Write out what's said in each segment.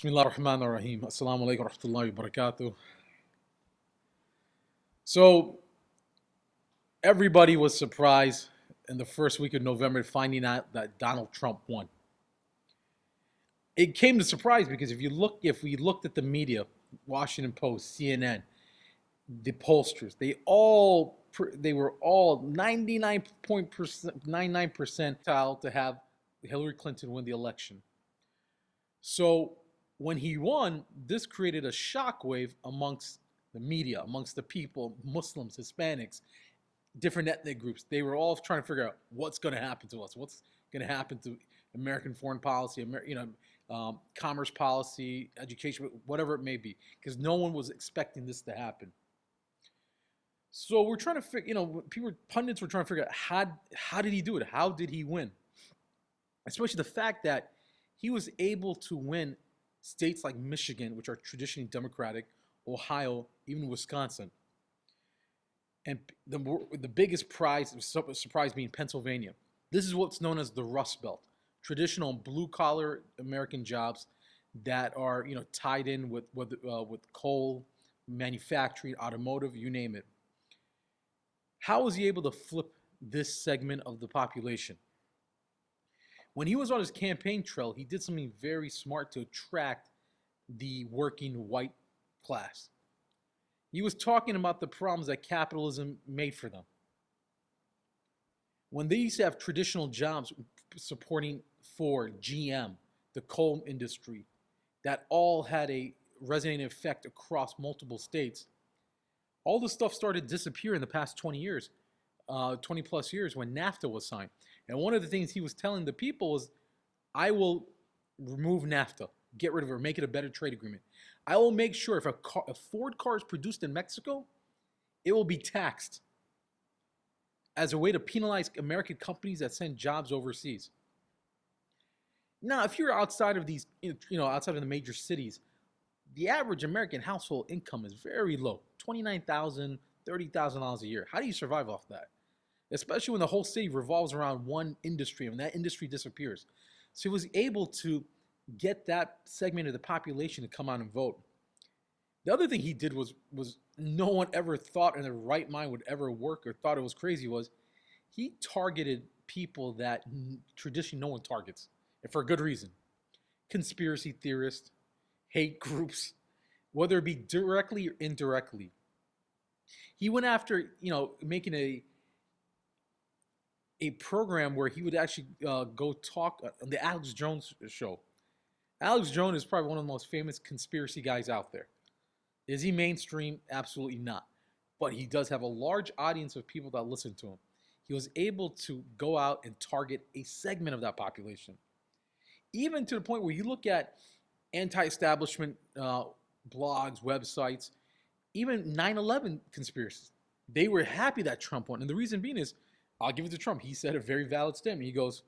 Bismillah ar-Rahman ar-Rahim. Assalamu alaikum wa rahmatullahi wa barakatuh. So, everybody was surprised in the first week of November finding out that Donald Trump won. It came to surprise because if we looked at the media, Washington Post, CNN, the pollsters, they were all 99 percentile to have Hillary Clinton win the election. So when he won, this created a shockwave amongst the media, amongst the people, Muslims, Hispanics, different ethnic groups. They were all trying to figure out what's going to happen to us, what's going to happen to American foreign policy, commerce policy, education, whatever it may be, because no one was expecting this to happen. So we're trying to figure, pundits were trying to figure out how did he do it? How did he win? Especially the fact that he was able to win states like Michigan, which are traditionally Democratic, Ohio, even Wisconsin. And the biggest surprise being Pennsylvania. This is what's known as the Rust Belt, traditional blue-collar American jobs that are tied in with coal, manufacturing, automotive, you name it. How was he able to flip this segment of the population? When he was on his campaign trail, he did something very smart to attract the working white class. He was talking about the problems that capitalism made for them. When they used to have traditional jobs supporting Ford, GM, the coal industry, that all had a resonating effect across multiple states, all this stuff started to disappear in the past 20 years, 20 plus years when NAFTA was signed. And one of the things he was telling the people was, I will remove NAFTA, get rid of it, make it a better trade agreement. I will make sure if a Ford car is produced in Mexico, it will be taxed as a way to penalize American companies that send jobs overseas. Now, if you're outside of these, outside of the major cities, the average American household income is very low, $29,000, $30,000 a year. How do you survive off that? Especially when the whole city revolves around one industry and that industry disappears. So he was able to get that segment of the population to come out and vote. The other thing he did was no one ever thought in their right mind would ever work or thought it was crazy was he targeted people that traditionally no one targets, and for a good reason. Conspiracy theorists, hate groups, whether it be directly or indirectly. He went after, making a program where he would actually go talk on the Alex Jones show. Alex Jones is probably one of the most famous conspiracy guys out there. Is he mainstream? Absolutely not. But he does have a large audience of people that listen to him. He was able to go out and target a segment of that population. Even to the point where you look at anti-establishment blogs, websites, even 9/11 conspiracies. They were happy that Trump won. And the reason being is, I'll give it to Trump. He said a very valid statement. He goes,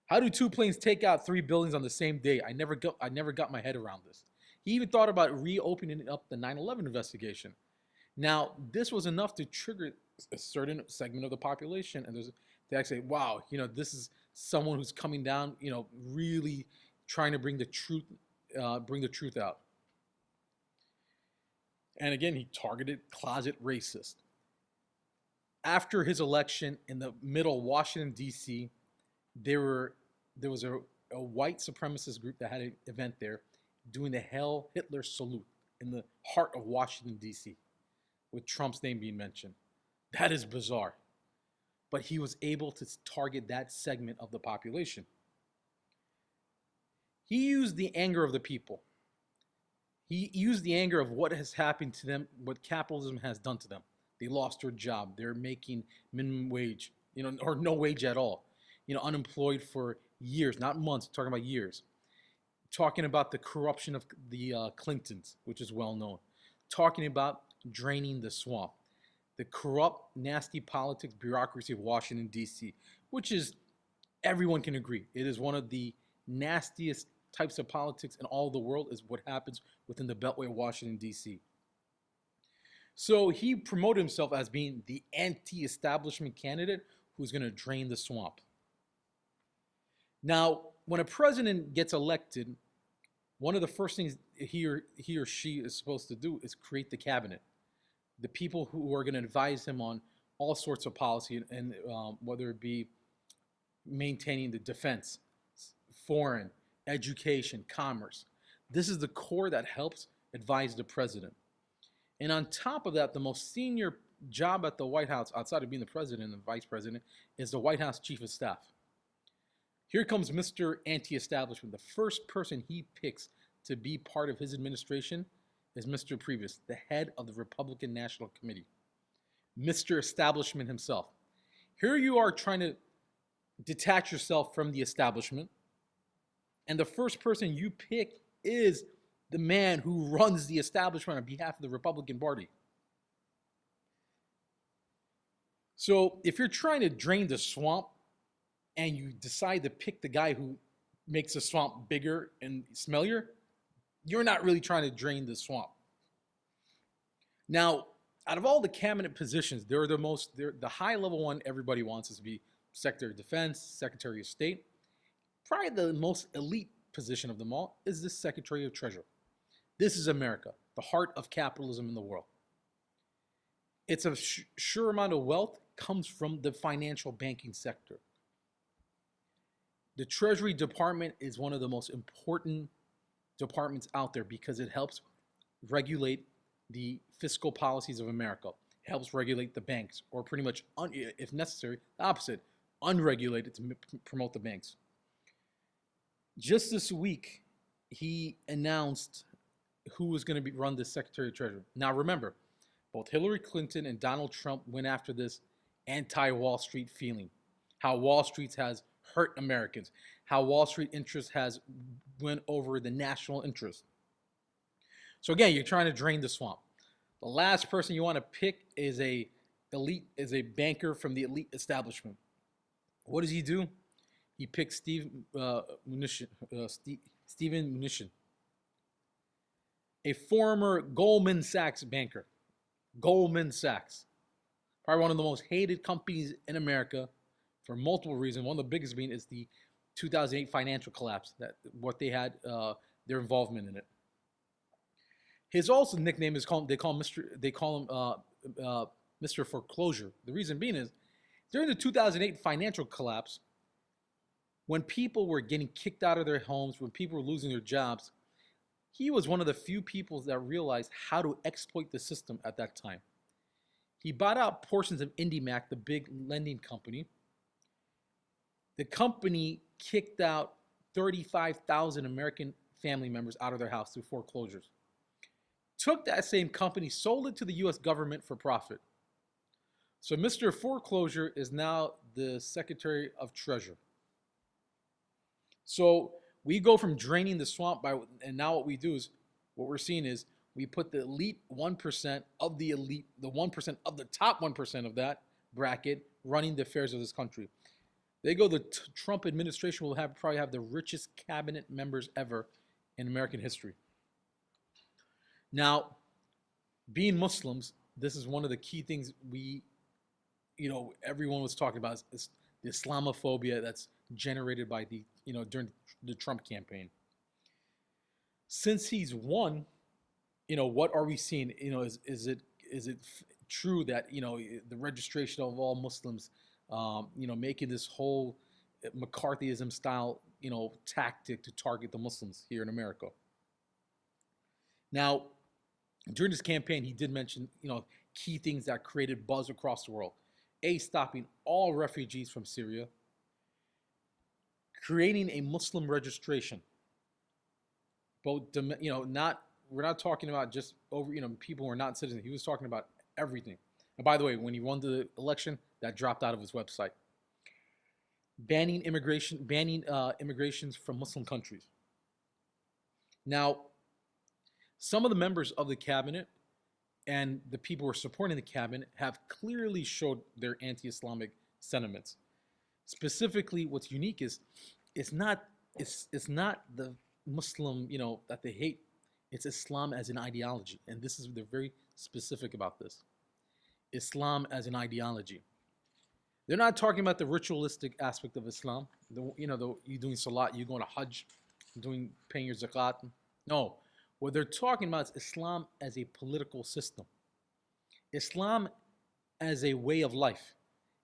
how do two planes take out 3 buildings on the same day? I never got my head around this. He even thought about reopening up the 9/11 investigation. Now, this was enough to trigger a certain segment of the population, and they actually say, wow, this is someone who's coming down, really trying to bring the truth out. And again, he targeted closet racists. After his election in the middle of Washington, D.C., there was a white supremacist group that had an event there doing the Hail Hitler salute in the heart of Washington, D.C., with Trump's name being mentioned. That is bizarre. But he was able to target that segment of the population. He used the anger of the people. He used the anger of what has happened to them, what capitalism has done to them. They lost their job. They're making minimum wage, or no wage at all. Unemployed for years, not months, talking about years. Talking about the corruption of the Clintons, which is well known. Talking about draining the swamp. The corrupt, nasty politics, bureaucracy of Washington, D.C., which is, everyone can agree, it is one of the nastiest types of politics in all the world is what happens within the Beltway of Washington, D.C. So he promoted himself as being the anti-establishment candidate who's going to drain the swamp. Now, when a president gets elected, One of the first things he or she is supposed to do is create the cabinet, the people who are going to advise him on all sorts of policy, and whether it be maintaining the defense, foreign, education, commerce. This is the core that helps advise the president. And on top of that, the most senior job at the White House, outside of being the president and vice president, is the White House chief of staff. Here comes Mr. Anti-Establishment. The first person he picks to be part of his administration is Mr. Previous, the head of the Republican National Committee, Mr. Establishment himself. Here you are trying to detach yourself from the establishment, and the first person you pick is the man who runs the establishment on behalf of the Republican Party. So if you're trying to drain the swamp and you decide to pick the guy who makes the swamp bigger and smellier, you're not really trying to drain the swamp. Now, out of all the cabinet positions, they're the high level one everybody wants is to be Secretary of Defense, Secretary of State. Probably the most elite position of them all is the Secretary of Treasury. This is America, the heart of capitalism in the world. It's a sure amount of wealth comes from the financial banking sector. The Treasury Department is one of the most important departments out there because it helps regulate the fiscal policies of America. It helps regulate the banks, or pretty much, if necessary, the opposite, unregulated to promote the banks. Just this week, he announced who was going to run the Secretary of Treasury. Now remember, both Hillary Clinton and Donald Trump went after this anti-Wall Street feeling, how Wall Street has hurt Americans, how Wall Street interest has went over the national interest. So again, you're trying to drain the swamp. The last person you want to pick is a banker from the elite establishment. What does he do? He picks Steven Mnuchin, a former Goldman Sachs banker. Goldman Sachs, probably one of the most hated companies in America for multiple reasons. One of the biggest being is the 2008 financial collapse, that what they had, their involvement in it. His also nickname is they call him Mr. Foreclosure. The reason being is during the 2008 financial collapse, when people were getting kicked out of their homes, when people were losing their jobs, he was one of the few people that realized how to exploit the system at that time. He bought out portions of IndyMac, the big lending company. The company kicked out 35,000 American family members out of their house through foreclosures. Took that same company, sold it to the US government for profit. So Mr. Foreclosure is now the Secretary of Treasury. So we go from draining the swamp and now what we're seeing is we put the elite 1% of the elite, the 1% of the top 1% of that bracket running the affairs of this country. They go, the Trump administration will probably have the richest cabinet members ever in American history. Now, being Muslims, this is one of the key things everyone was talking about is the Islamophobia that's generated by during the Trump campaign. Since he's won, what are we seeing? Is it true that the registration of all Muslims, making this whole McCarthyism style tactic to target the Muslims here in America? Now, during this campaign, he did mention key things that created buzz across the world. Stopping all refugees from Syria, creating a Muslim registration. Both, we're not talking about just over, people who are not citizens. He was talking about everything. And by the way, when he won the election, that dropped out of his website. Banning immigrations from Muslim countries. Now, some of the members of the cabinet and the people who are supporting the cabinet have clearly showed their anti-Islamic sentiments. Specifically, what's unique is it's not the Muslim, that they hate. It's Islam as an ideology, and they're very specific about this. Islam as an ideology. They're not talking about the ritualistic aspect of Islam. You're doing salat, you're going to Hajj, paying your zakat. No, what they're talking about is Islam as a political system, Islam as a way of life,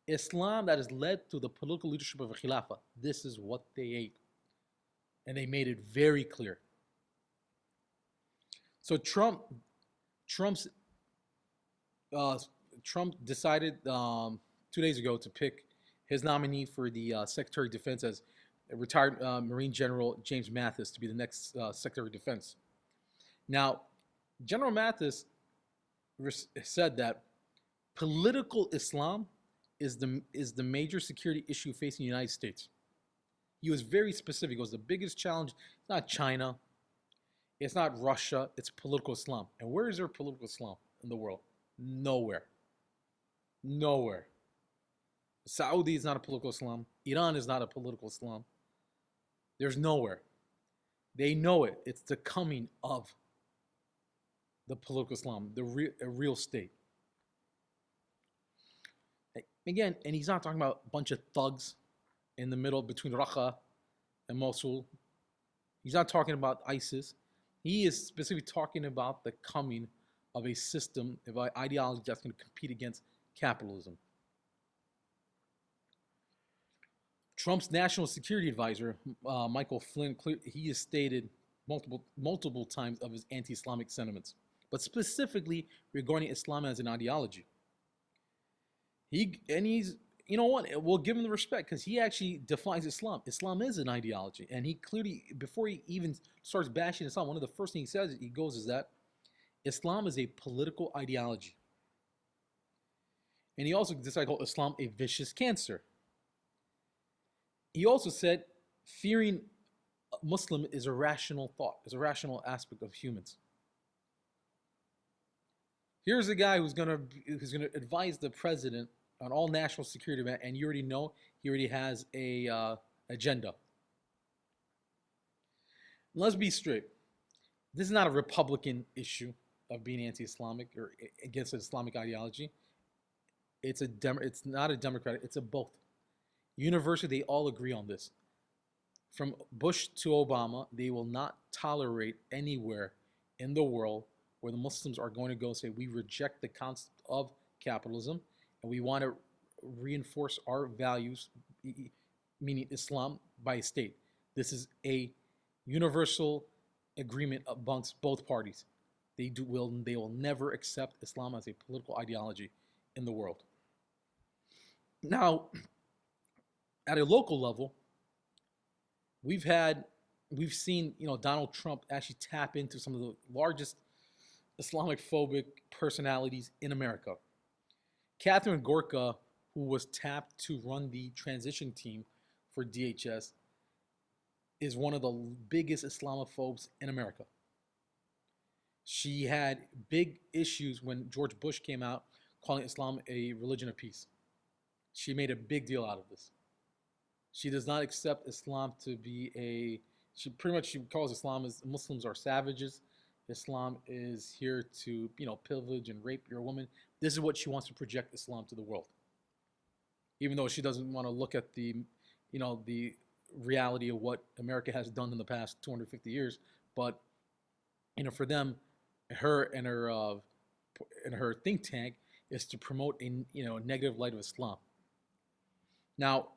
Islam that has led to the political leadership of a Khilafah. This is what they ate, and they made it very clear. So Trump's uh, Trump decided 2 days ago to pick his nominee for the Secretary of Defense as retired Marine General James Mathis to be the next Secretary of Defense. Now, General Mathis said that political Islam is the major security issue facing the United States. He was very specific. It was the biggest challenge. It's not China. It's not Russia. It's political Islam. And where is there political Islam in the world? Nowhere. Nowhere. Saudi is not a political Islam. Iran is not a political Islam. There's nowhere. They know it. It's the coming of the political Islam, a real state. Again, and he's not talking about a bunch of thugs in the middle between Raqqa and Mosul. He's not talking about ISIS. He is specifically talking about the coming of a system, of an ideology that's going to compete against capitalism. Trump's national security advisor, Michael Flynn, he has stated multiple times of his anti-Islamic sentiments, but specifically regarding Islam as an ideology. He's, you know what, we'll give him the respect because he actually defines Islam. Islam is an ideology, and he clearly, before he even starts bashing Islam, one of the first things he goes is that Islam is a political ideology. And he also decided to call Islam a vicious cancer. He also said fearing a Muslim is a rational thought, is a rational aspect of humans. Here's a guy who's gonna advise the president on all national security events, and you already know he already has a agenda. Let's be straight. This is not a Republican issue of being anti-Islamic or against an Islamic ideology. It's not a Democratic. It's a both. Universally, they all agree on this. From Bush to Obama, they will not tolerate anywhere in the world where the Muslims are going to go say, we reject the concept of capitalism and we want to reinforce our values, meaning Islam, by a state. This is a universal agreement amongst both parties. They will never accept Islam as a political ideology in the world. Now, at a local level, we've seen, Donald Trump actually tap into some of the largest Islamic phobic personalities in America. Catherine Gorka, who was tapped to run the transition team for DHS, is one of the biggest Islamophobes in America. She had big issues when George Bush came out calling Islam a religion of peace. She made a big deal out of this. She does not accept Islam to be she calls Islam as Muslims are savages. Islam is here to, pillage and rape your woman. This is what she wants to project Islam to the world. Even though she doesn't want to look at the reality of what America has done in the past 250 years. But, for them, her think tank is to promote a negative light of Islam. Now,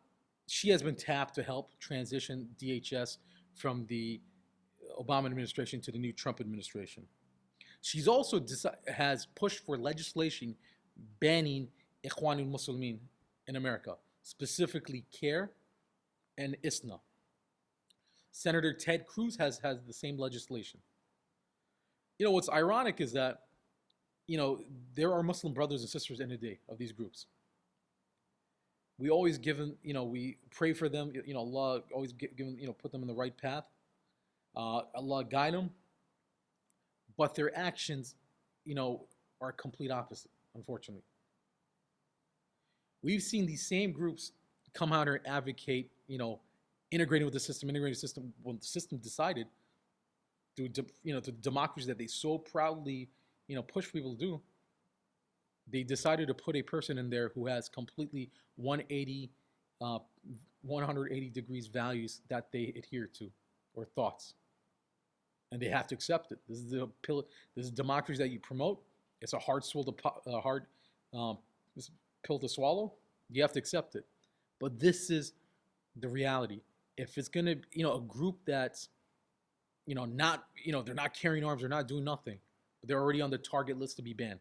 she has been tapped to help transition DHS from the Obama administration to the new Trump administration. She's also has pushed for legislation banning Ikhwanul Muslimin in America, specifically CARE and ISNA. Senator Ted Cruz has the same legislation. What's ironic is that, there are Muslim brothers and sisters in a day of these groups. We always give them, we pray for them, Allah always give them, put them in the right path. Allah guide them. But their actions, are complete opposite, unfortunately. We've seen these same groups come out and advocate, integrating with the system, when the system decided through, the democracy that they so proudly, push people to do. They decided to put a person in there who has completely 180 degrees values that they adhere to, or thoughts. and they have to accept it. This is the pill. This is democracy that you promote. It's a hard hard um, pill to swallow. You have to accept it. But this is the reality. If it's gonna, a group that's, not, they're not carrying arms, they're not doing nothing, but they're already on the target list to be banned.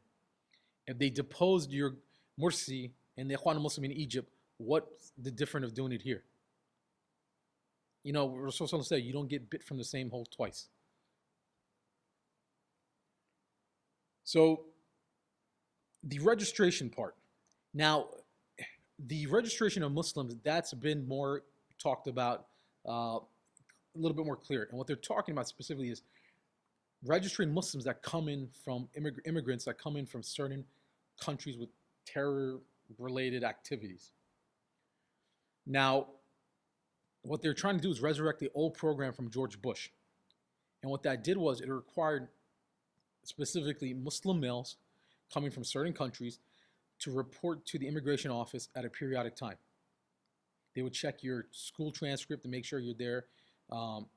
If they deposed your Morsi and the Ikhwan Muslim in Egypt, what's the difference of doing it here? Rasul said, you don't get bit from the same hole twice. So the registration part. Now, the registration of Muslims, that's been more talked about, a little bit more clear. And what they're talking about specifically is registering Muslims that come in from immigrants that come in from certain countries with terror-related activities. Now, what they're trying to do is resurrect the old program from George Bush. And what that did was it required specifically Muslim males coming from certain countries to report to the immigration office at a periodic time. They would check your school transcript to make sure you're there.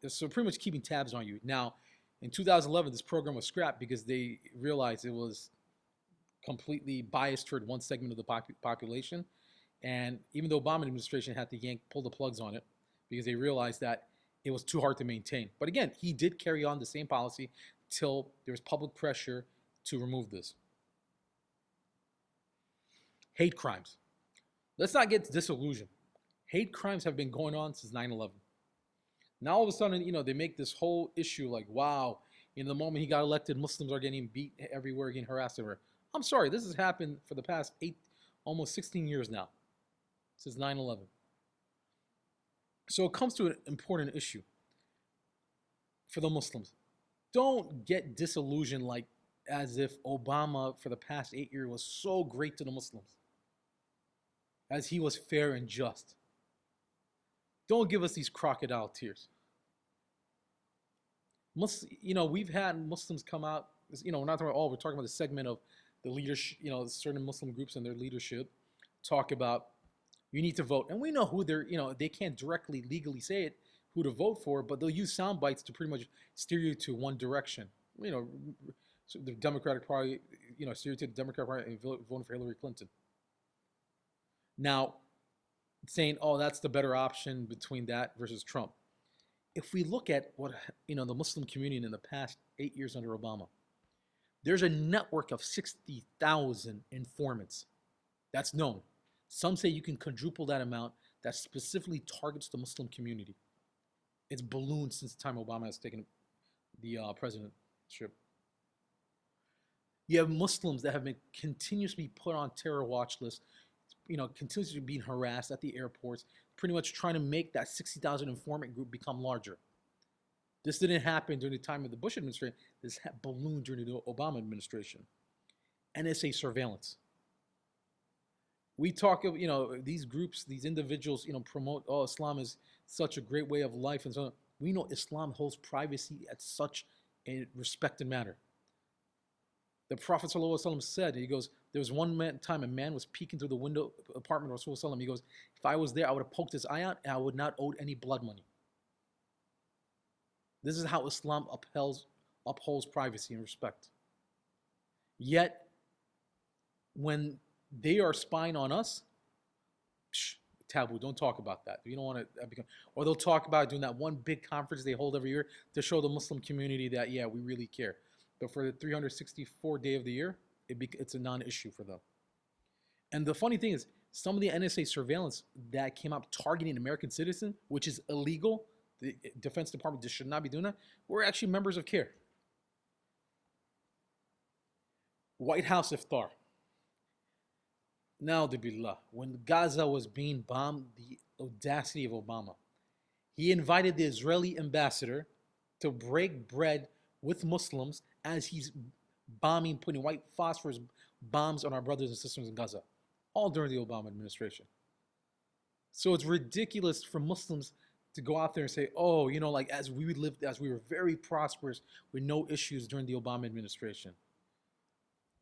So pretty much keeping tabs on you. Now, in 2011, this program was scrapped because they realized it was completely biased toward one segment of the population. And even the Obama administration had to pull the plugs on it because they realized that it was too hard to maintain. But again, he did carry on the same policy till there was public pressure to remove this. Hate crimes. Let's not get disillusioned. Hate crimes have been going on since 9/11. Now all of a sudden, they make this whole issue like, wow, in the moment he got elected, Muslims are getting beat everywhere, getting harassed everywhere. I'm sorry, this has happened for the past almost 16 years now, since 9/11. So it comes to an important issue for the Muslims. Don't get disillusioned like as if Obama for the past 8 years was so great to the Muslims, as he was fair and just. Don't give us these crocodile tears. We've had Muslims come out, we're not talking about all, we're talking about the segment of the leadership, certain Muslim groups and their leadership talk about you need to vote. And we know who they can't directly legally say it, who to vote for, but they'll use sound bites to pretty much steer you to one direction. So the Democratic Party, steer you to the Democratic Party and voting for Hillary Clinton. Now, saying, oh, that's the better option between that versus Trump. If we look at what, the Muslim community in the past 8 years under Obama, there's a network of 60,000 informants that's known. Some say you can quadruple that amount that specifically targets the Muslim community. It's ballooned since the time Obama has taken the presidentship. You have Muslims that have been continuously put on terror watch lists, continuously being harassed at the airports, pretty much trying to make that 60,000 informant group become larger. This didn't happen during the time of the Bush administration. This ballooned during the Obama administration. NSA surveillance. We talk of, these groups, these individuals, promote, oh, Islam is such a great way of life and so on. We know Islam holds privacy at such a respected matter. The Prophet ﷺ said, he goes, there was one time a man was peeking through the window apartment of Rasulullah. He goes, if I was there, I would have poked his eye out and I would not owe any blood money. This is how Islam upholds privacy and respect. Yet, when they are spying on us, taboo, don't talk about that. You don't want to become, or they'll talk about doing that one big conference they hold every year to show the Muslim community that, yeah, we really care. But for the 364 day of the year, it's a non-issue for them. And the funny thing is, some of the NSA surveillance that came out targeting American citizens, which is illegal, the Defense Department should not be doing that, were actually members of CARE. White House iftar. Now, billah, when Gaza was being bombed, the audacity of Obama. He invited the Israeli ambassador to break bread with Muslims as he's bombing, putting white phosphorus bombs on our brothers and sisters in Gaza, all during the Obama administration. So it's ridiculous for Muslims to go out there and say, oh, as we were very prosperous with no issues during the Obama administration.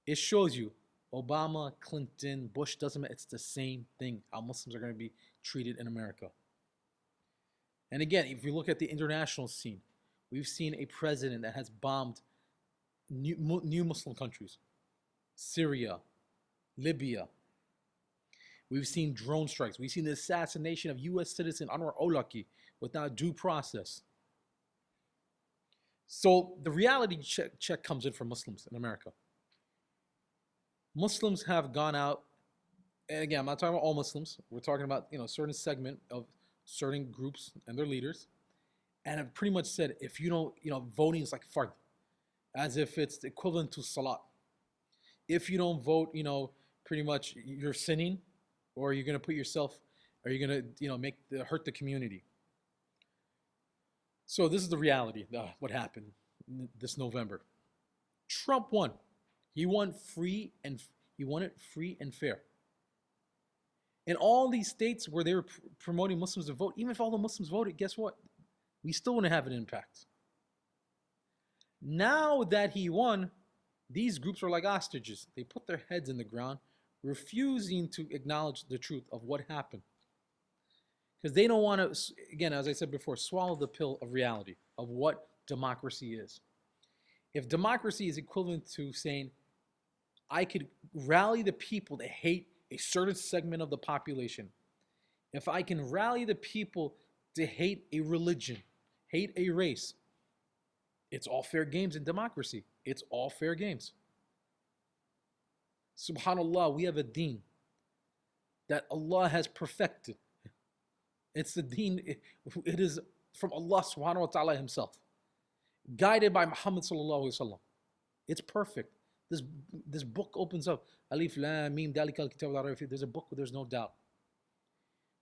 It shows you Obama, Clinton, Bush, doesn't matter. It's the same thing, how Muslims are going to be treated in America. And again, if you look at the international scene, We've seen a president that has bombed new Muslim countries, Syria, Libya. We've seen drone strikes. We've seen the assassination of U.S. citizen Anwar Olaki without due process. So the reality check comes in for Muslims in America. Muslims have gone out, and again, I'm not talking about all Muslims. We're talking about a certain segment of certain groups and their leaders, and have pretty much said, if you don't, voting is like fard, as if it's equivalent to salat. If you don't vote, pretty much you're sinning, or you're going to put yourself, or you're going to, hurt the community. So this is the reality, what happened this November. Trump won. He won he won it free and fair. In all these states where they were promoting Muslims to vote, even if all the Muslims voted, guess what? We still wouldn't have an impact. Now that he won, these groups are like ostriches. They put their heads in the ground, refusing to acknowledge the truth of what happened. Because they don't want to, again, as I said before, swallow the pill of reality, of what democracy is. If democracy is equivalent to saying, I could rally the people that hate a certain segment of the population, if I can rally the people to hate a religion, hate a race, it's all fair games in democracy. It's all fair games. SubhanAllah, we have a deen that Allah has perfected. It's the deen, it is from Allah subhanahu wa ta'ala himself, guided by Muhammad sallallahu alaihi wasallam. It's perfect. This book opens up. Alif Lam Mim Dalikal Kitab la Rayba Fi. There's a book where there's no doubt.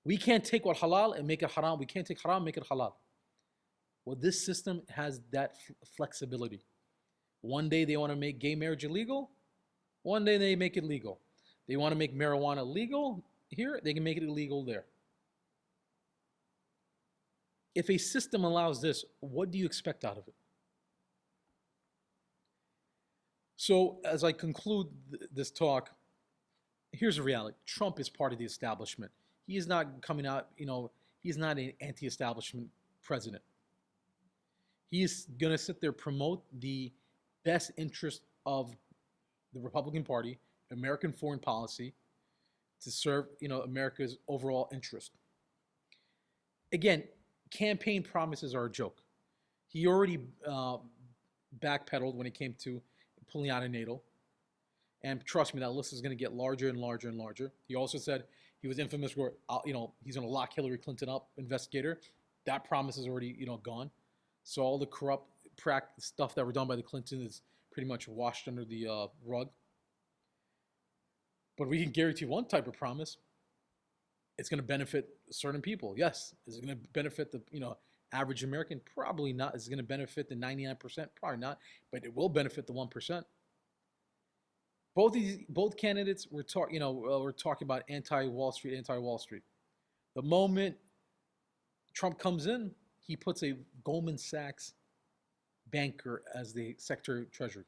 We can't take what halal and make it haram. We can't take haram and make it halal. Well, this system has that flexibility. One day they want to make gay marriage illegal. One day they make it legal. They want to make marijuana legal here. They can make it illegal there. If a system allows this, what do you expect out of it? So as I conclude this talk, here's the reality. Trump is part of the establishment. He is not coming out, he's not an anti-establishment president. He is going to sit there, promote the best interest of the Republican Party, American foreign policy, to serve, America's overall interest. Again, campaign promises are a joke. He already backpedaled when it came to pulling out of NATO. And trust me, that list is going to get larger and larger and larger. He also said he was infamous for, he's going to lock Hillary Clinton up, investigator. That promise is already, gone. So all the corrupt stuff that were done by the Clintons is pretty much washed under the rug. But we can guarantee one type of promise. It's going to benefit certain people. Yes. Is it going to benefit the, average American? Probably not. Is it going to benefit the 99%? Probably not. But it will benefit the 1%. Both candidates were talking about anti-Wall Street. The moment Trump comes in, he puts a Goldman Sachs banker as the Secretary of Treasury.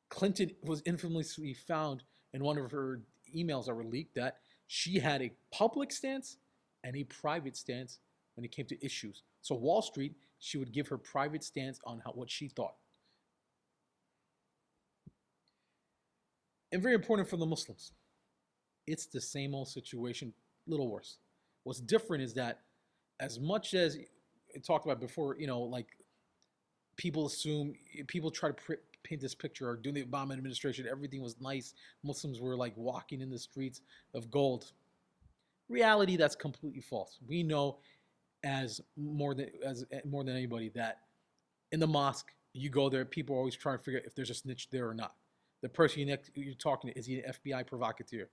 Clinton was infamously found in one of her emails that were leaked that she had a public stance and a private stance when it came to issues. So Wall Street, she would give her private stance on what she thought. And very important for the Muslims. It's the same old situation, little worse. What's different is that as much as I talked about before, like people try to paint this picture, or during the Obama administration, everything was nice. Muslims were like walking in the streets of gold. Reality, that's completely false. We know as more than anybody that in the mosque, you go there, people are always trying to figure out if there's a snitch there or not. The person you're talking to, is he an FBI provocateur?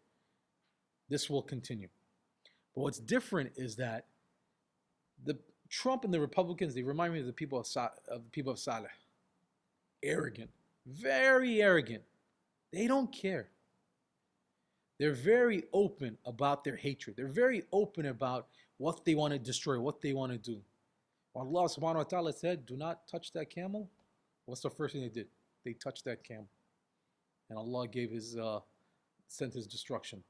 This will continue. But what's different is that the Trump and the Republicans, they remind me of the people of Saleh. Arrogant. Very arrogant. They don't care. They're very open about their hatred. They're very open about what they want to destroy, what they want to do. When Allah subhanahu wa ta'ala said, do not touch that camel, what's the first thing they did? They touched that camel. And Allah sent his destruction.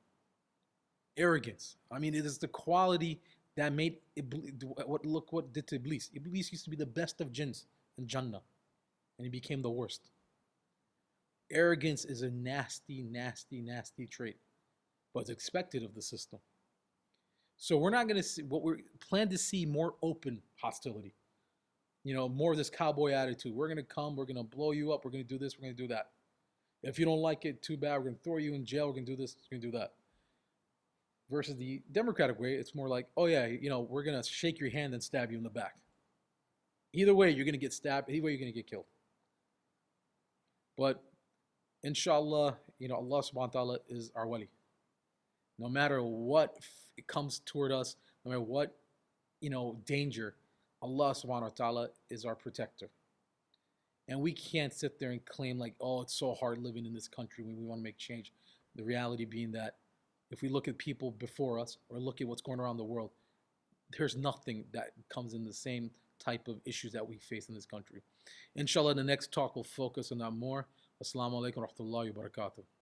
Arrogance. I mean, it is the quality that made look what did to Iblis. Iblis used to be the best of jinns in Jannah, and he became the worst. Arrogance is a nasty, nasty, nasty trait, but it's expected of the system. So we're not going to see what we plan to see more open hostility. More of this cowboy attitude. We're going to come, we're going to blow you up, we're going to do this, we're going to do that. If you don't like it, too bad, we're going to throw you in jail, we're going to do this, we're going to do that. Versus the Democratic way, it's more like, oh yeah, we're going to shake your hand and stab you in the back. Either way, you're going to get stabbed. Either way, you're going to get killed. But inshallah, Allah subhanahu wa ta'ala is our wali. No matter what comes toward us, no matter what, danger, Allah subhanahu wa ta'ala is our protector. And we can't sit there and claim like, oh, it's so hard living in this country when we want to make change. The reality being that if we look at people before us or look at what's going around the world, there's nothing that comes in the same type of issues that we face in this country. Inshallah, the next talk will focus on that more. Assalamu alaikum wa rahmatullahi wa barakatuh.